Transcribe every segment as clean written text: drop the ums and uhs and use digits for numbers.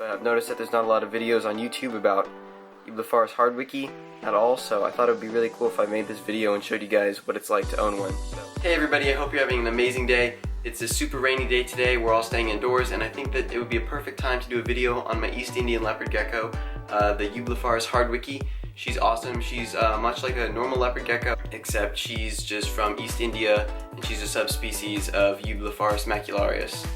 But I've noticed that there's not a lot of videos on YouTube about Eublepharis hardwickii at all, so I thought it would be really cool if I made this video and showed you guys what it's like to own one. Hey everybody, I hope you're having an amazing day. It's a super rainy day today, we're all staying indoors, and I think that it would be a perfect time to do a video on my East Indian leopard gecko, the Eublepharis hardwickii. She's awesome. She's much like a normal leopard gecko, except she's just from East India, and she's a subspecies of Eublepharis macularis,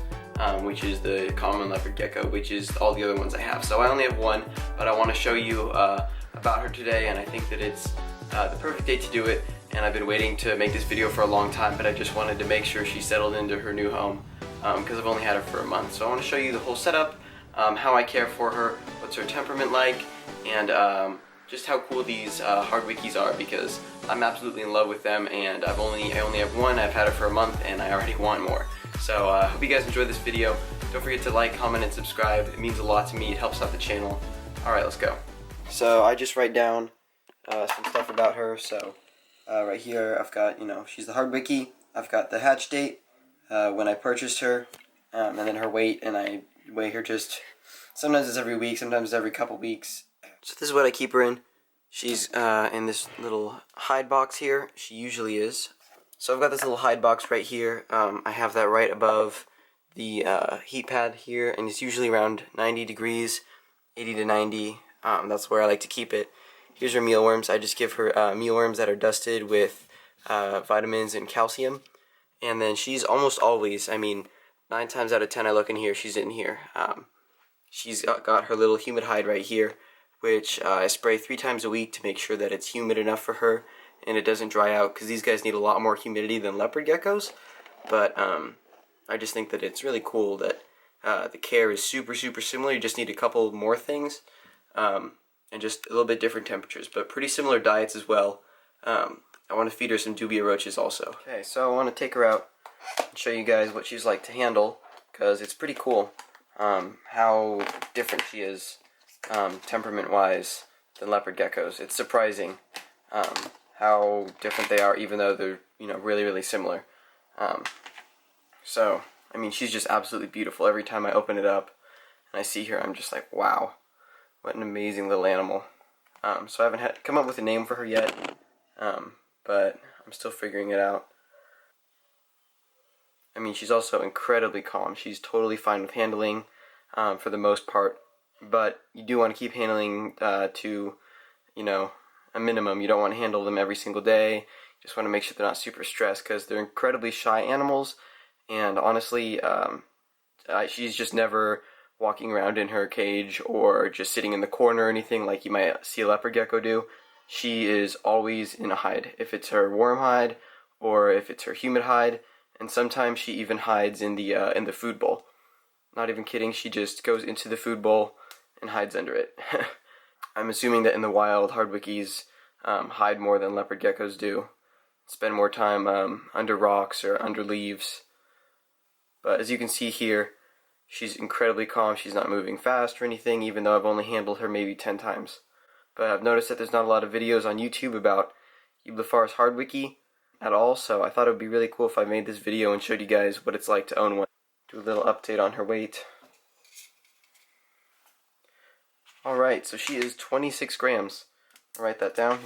which is the common leopard gecko, which is all the other ones I have. So I only have one, but I want to show you about her today, and I think that it's the perfect day to do it. And I've been waiting to make this video for a long time, but I just wanted to make sure she settled into her new home because I've only had her for a month. So I want to show you the whole setup, how I care for her, what's her temperament like, and just how cool these hardwickiis are, because I'm absolutely in love with them, and I only have one. I've had her for a month and I already want more. So I hope you guys enjoyed this video. Don't forget to like, comment, and subscribe. It means a lot to me. It helps out the channel. Alright, let's go. So I just write down some stuff about her. So right here I've got, she's the hardwickii. I've got the hatch date, when I purchased her, and then her weight, and I weigh her just, sometimes it's every week, sometimes it's every couple weeks. So this is what I keep her in. She's in this little hide box here. She usually is. So I've got this little hide box right here. I have that right above the heat pad here, and it's usually around 90 degrees, 80 to 90. That's where I like to keep it. Here's her mealworms. I just give her mealworms that are dusted with vitamins and calcium. And then she's almost always, 9 times out of 10 I look in here, she's in here. She's got her little humid hide right here, which I spray 3 times a week to make sure that it's humid enough for her and it doesn't dry out, because these guys need a lot more humidity than leopard geckos. But I just think that it's really cool that the care is super similar. You just need a couple more things, and just a little bit different temperatures, but pretty similar diets as well. I want to feed her some dubia roaches also. Okay, so I want to take her out and show you guys what she's like to handle, because it's pretty cool how different she is temperament-wise than leopard geckos. It's surprising how different they are, even though they're really similar. So she's just absolutely beautiful. Every time I open it up and I see her, I'm just like, wow, what an amazing little animal. So I haven't come up with a name for her yet, but I'm still figuring it out. She's also incredibly calm. She's totally fine with handling for the most part, but you do want to keep handling to, a minimum. You don't want to handle them every single day. You just want to make sure they're not super stressed, because they're incredibly shy animals, and honestly, she's just never walking around in her cage or just sitting in the corner or anything like you might see a leopard gecko do. She is always in a hide, if it's her warm hide or if it's her humid hide, and sometimes she even hides in the food bowl. Not even kidding, she just goes into the food bowl and hides under it. I'm assuming that in the wild, hardwickiis hide more than leopard geckos do. Spend more time under rocks or under leaves. But as you can see here, she's incredibly calm. She's not moving fast or anything, even though I've only handled her maybe 10 times. But I've noticed that there's not a lot of videos on YouTube about Eublepharis hardwickii at all, so I thought it would be really cool if I made this video and showed you guys what it's like to own one. Do a little update on her weight. Alright, so she is 26 grams. I'll write that down.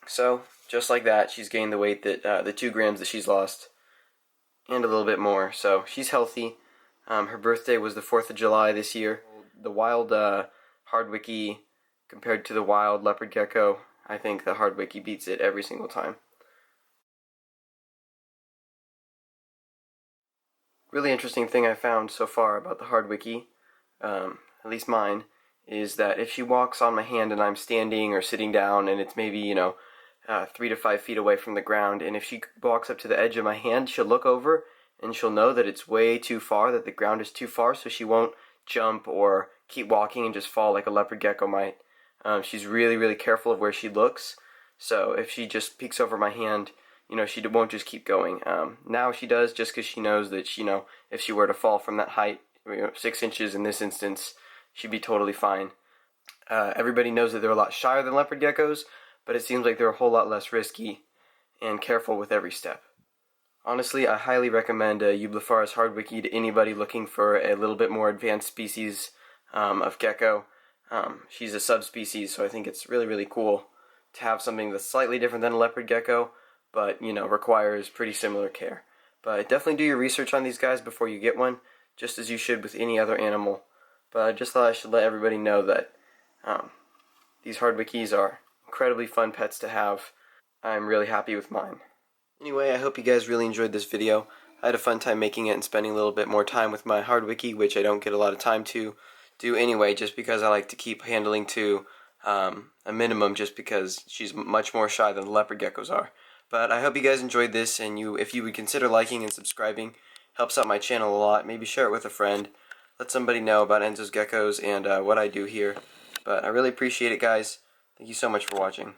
So, just like that, she's gained the weight that, the 2 grams that she's lost, and a little bit more. So, she's healthy. Her birthday was the 4th of July this year. The wild hardwickii compared to the wild leopard gecko, I think the hardwickii beats it every single time. Really interesting thing I found so far about the hardwickii, at least mine, is that if she walks on my hand and I'm standing or sitting down and it's maybe 3 to 5 feet away from the ground, and if she walks up to the edge of my hand, she'll look over and she'll know that it's way too far, that the ground is too far, so she won't jump or keep walking and just fall like a leopard gecko might. She's really careful of where she looks, so if she just peeks over my hand, she won't just keep going. Now she does, just because she knows that if she were to fall from that height, 6 inches in this instance, she'd be totally fine. Everybody knows that they're a lot shyer than leopard geckos, but it seems like they're a whole lot less risky and careful with every step. Honestly, I highly recommend Eublepharis hardwickii to anybody looking for a little bit more advanced species of gecko. She's a subspecies, so I think it's really cool to have something that's slightly different than a leopard gecko, but requires pretty similar care. But definitely do your research on these guys before you get one, just as you should with any other animal. But I just thought I should let everybody know that these hardwickiis are incredibly fun pets to have. I'm really happy with mine. Anyway, I hope you guys really enjoyed this video. I had a fun time making it and spending a little bit more time with my hardwickii, which I don't get a lot of time to do anyway, just because I like to keep handling to a minimum, just because she's much more shy than the leopard geckos are. But I hope you guys enjoyed this, and if you would consider liking and subscribing, helps out my channel a lot. Maybe share it with a friend. Let somebody know about Enzo's Geckos and what I do here. But I really appreciate it, guys. Thank you so much for watching.